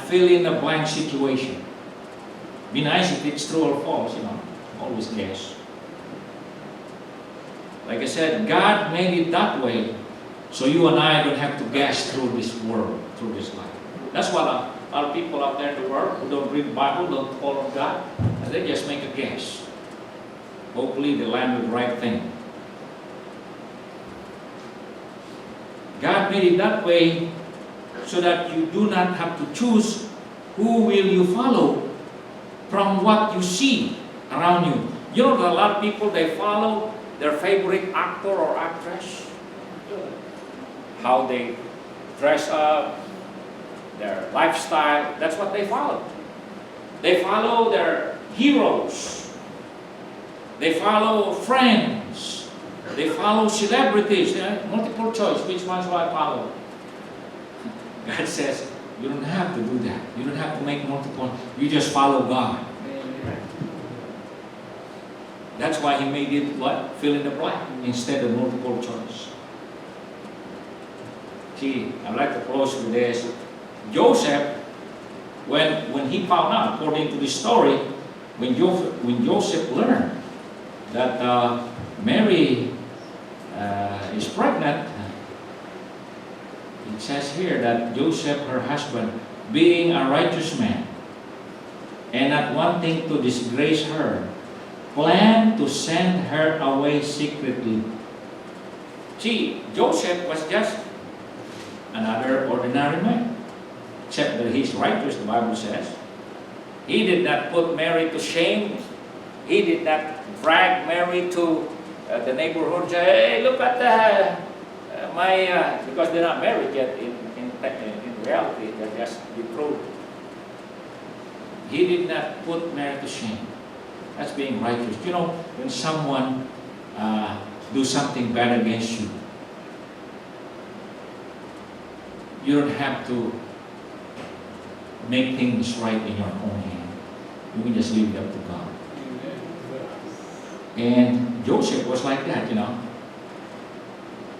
fill in the blank situation. Be nice if it's true or false, always guess. Like I said, God made it that way, so you and I don't have to guess through this world, through this life. That's what a lot of people out there in the world who don't read the Bible, don't follow God, and they just make a guess. Hopefully they land with the right thing. God made it that way so that you do not have to choose who will you follow from what you see around you. You know that a lot of people, they follow their favorite actor or actress, how they dress up, their lifestyle, that's what they follow. They follow their heroes. They follow friends. They follow celebrities. Multiple choice, which ones do I follow? God says, you don't have to do that. You don't have to make multiple. You just follow God. That's why He made it what? Fill in the blank instead of multiple choice. See, I'd like to close with this. Joseph, when he found out, according to the story, when Joseph learned that Mary is pregnant, it says here that Joseph, her husband, being a righteous man and not wanting to disgrace her, planned to send her away secretly. See, Joseph was just another ordinary man, except that he's righteous, the Bible says. He did not put Mary to shame. He did not drag Mary to the neighborhood, say, hey, look at because they're not married yet in reality, they're just betrothed. He did not put Mary to shame. That's being righteous. You know, when someone do something bad against you, you don't have to make things right in your own hand. You can just leave it up to God. And Joseph was like that,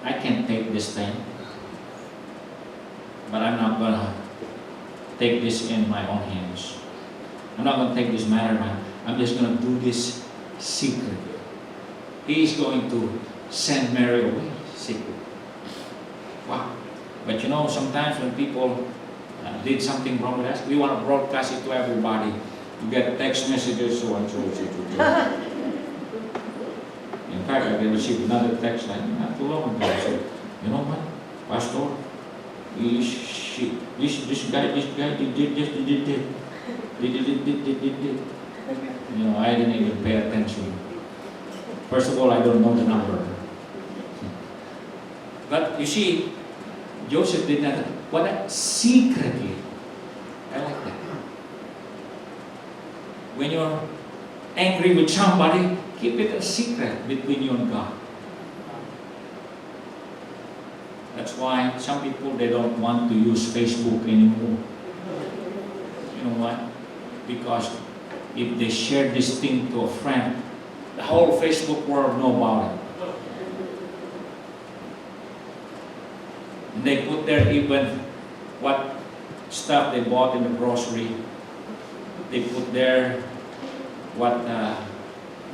I can't take this thing, but I'm not going to take this in my own hands. I'm not going to take this matter in my hands. I'm just going to do this secretly. He's going to send Mary away secretly. Wow. But sometimes when people did something wrong with us, we want to broadcast it to everybody. You get text messages, so and so. In fact, I received another text like not too long ago. I said, you know what, Pastor, this guy did. I didn't even pay attention. First of all, I don't know the number. But you see, Joseph did not. What? Secretly. I like that. When you're angry with somebody, keep it a secret between you and God. That's why some people, they don't want to use Facebook anymore. You know why? Because if they share this thing to a friend, the whole Facebook world know about it. And they put there even what stuff they bought in the grocery. They put there what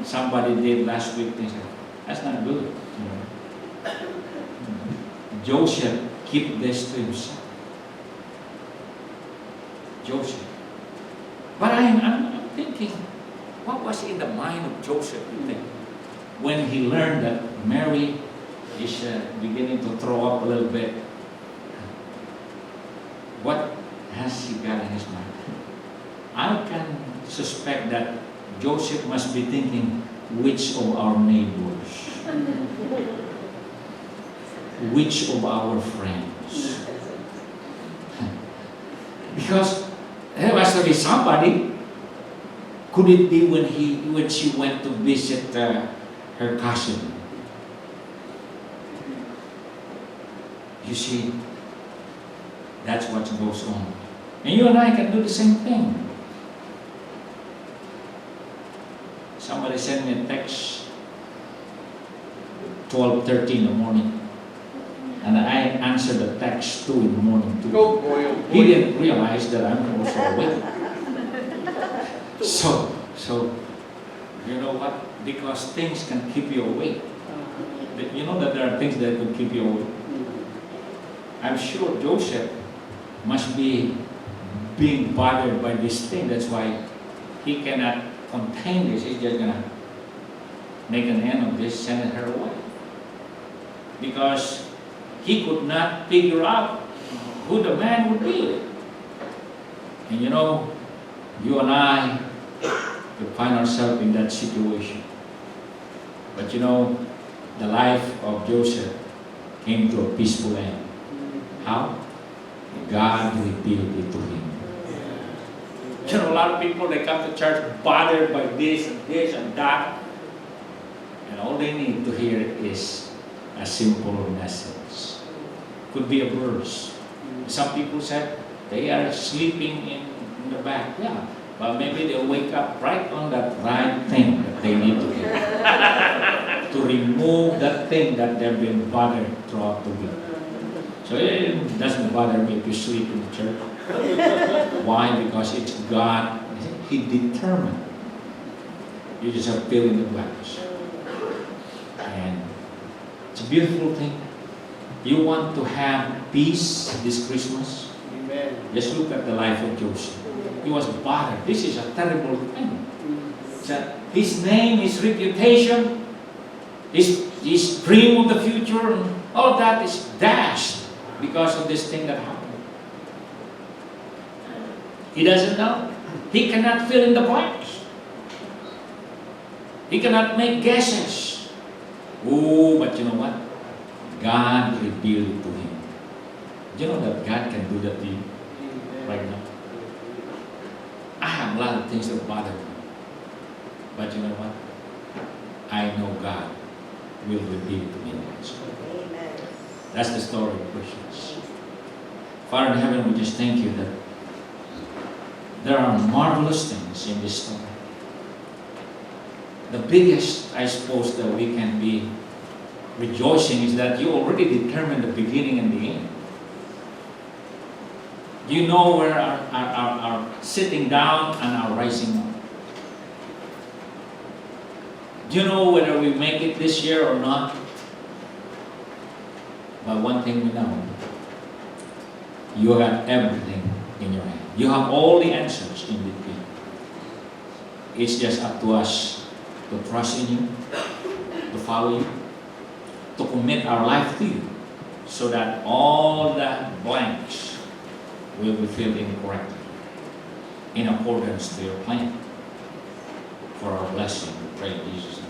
somebody did last week. They said, that's not good. Joseph kept this to himself. Joseph. But I'm thinking, what was in the mind of Joseph, you think, when he learned that Mary is beginning to throw up a little bit? What has he got in his mind? I can suspect that Joseph must be thinking, which of our neighbors? Which of our friends? Because there must be somebody. Could it be when she went to visit her cousin? You see, that's what goes on. And you and I can do the same thing. Somebody sent me a text 12:30 in the morning. And I answered the text 2 in the morning too. Oh boy, oh He boy. didn't realize that I'm also awake. So, you know what? Because things can keep you awake. You know that there are things that could keep you awake. I'm sure Joseph must be being bothered by this thing. That's why he cannot contain this. He's just gonna make an end of this, send her away. Because he could not figure out who the man would be. And you know, you and I could find ourselves in that situation. But you know, the life of Joseph came to a peaceful end. How? God revealed it to him. You know, a lot of people, they come to church bothered by this and that. And all they need to hear is a simple message. Could be a verse. Some people said they are sleeping in the back. Yeah, but maybe they'll wake up right on that right thing that they need to hear. To remove that thing that they've been bothered throughout the week. So it doesn't bother me if you sleep in the church. Why? Because it's God. He determined. You just have to fill in the blanks. And it's a beautiful thing. You want to have peace this Christmas? Amen. Just look at the life of Joseph. He was bothered. This is a terrible thing. His name, his reputation, his dream of the future, and all that is dashed because of this thing that happened. He doesn't know. He cannot fill in the blanks. He cannot make guesses. Oh, but you know what? God revealed it to him. Do you know that God can do that to you right now? I have a lot of things that bother me. But you know what? I know God will reveal it to me. Amen. That's the story of Christians. Father in heaven, we just thank you that there are marvelous things in this story. The biggest, I suppose, that we can be rejoicing is that you already determined the beginning and the end. You know where our sitting down and our rising up. Do you know whether we make it this year or not? But one thing we know, you have everything in your hand. You have all the answers in between. It's just up to us to trust in you, to follow you, to commit our life to you, so that all the blanks will be filled in correctly, in accordance to your plan. For our blessing, we pray in Jesus' name.